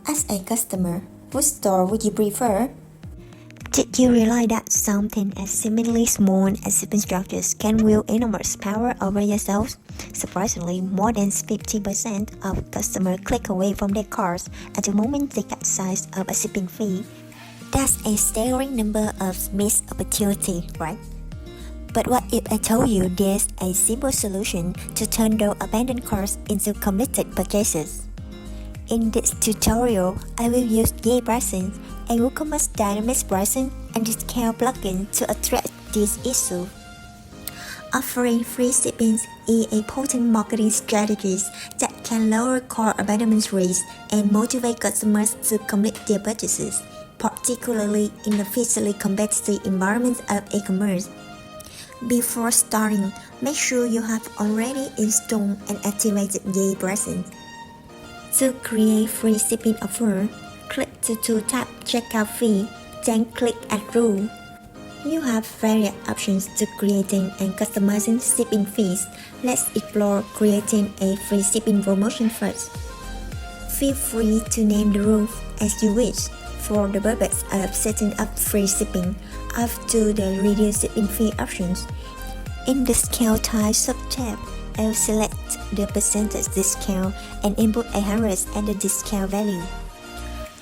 As a customer, which store would you prefer? Did you realize that something as seemingly small as shipping structures can wield enormous power over yourselves? Surprisingly, more than 50% of customers click away from their carts at the moment they get size of a shipping fee. That's a staggering number of missed opportunity, right? But what if I told you there's a simple solution to turn those abandoned carts into completed purchases? In this tutorial, I will use YayPricing, a WooCommerce dynamic pricing and discount plugin to address this issue. Offering free shipping is a potent marketing strategy that can lower cart abandonment rates and motivate customers to complete their purchases, particularly in the fiercely competitive environment of e-commerce. Before starting, make sure you have already installed and activated YayPricing. To create free shipping offer, click the tooltip checkout fee, then click Add Rule. You have various options to creating and customizing shipping fees. Let's explore creating a free shipping promotion first. Feel free to name the rules as you wish for the purpose of setting up free shipping up to the reduced shipping fee options. In the discount type subtab, I'll select the percentage discount and input a hundred as the discount value.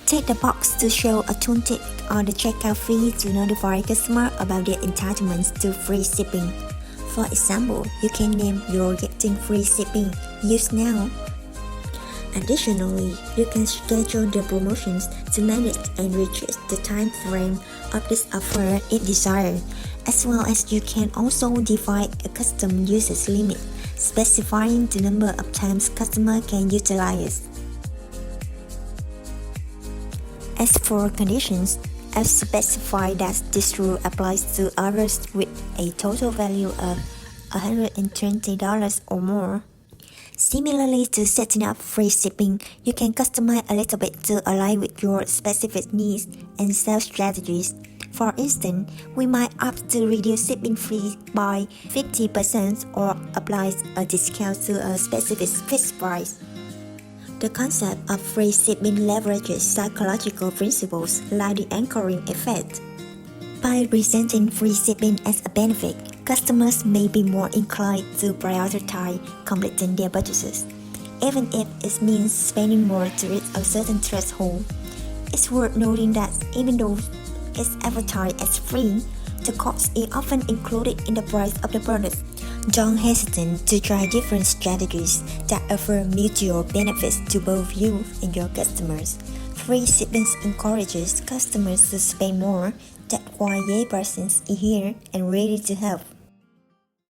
Check the box to show a tooltip on the checkout fee to notify customers about their entitlements to free shipping. For example, you can name your getting free shipping Use Now. Additionally, you can schedule the promotions to manage and reduce the time frame of this offer if desired, as well as you can also define a custom usage limit, specifying the number of times customer can utilize. As for conditions, I've specified that this rule applies to orders with a total value of $120 or more. Similarly to setting up free shipping, you can customize a little bit to align with your specific needs and sales strategies. For instance, we might opt to reduce shipping fees by 50% or apply a discount to a specific fixed price. The concept of free shipping leverages psychological principles like the anchoring effect. By presenting free shipping as a benefit, customers may be more inclined to prioritize completing their purchases, even if it means spending more to reach a certain threshold. It's worth noting that even though it's advertised as free, the cost is often included in the price of the product. Don't hesitate to try different strategies that offer mutual benefits to both you and your customers. Free shipping encourages customers to spend more. That's why YayPricing is here and ready to help.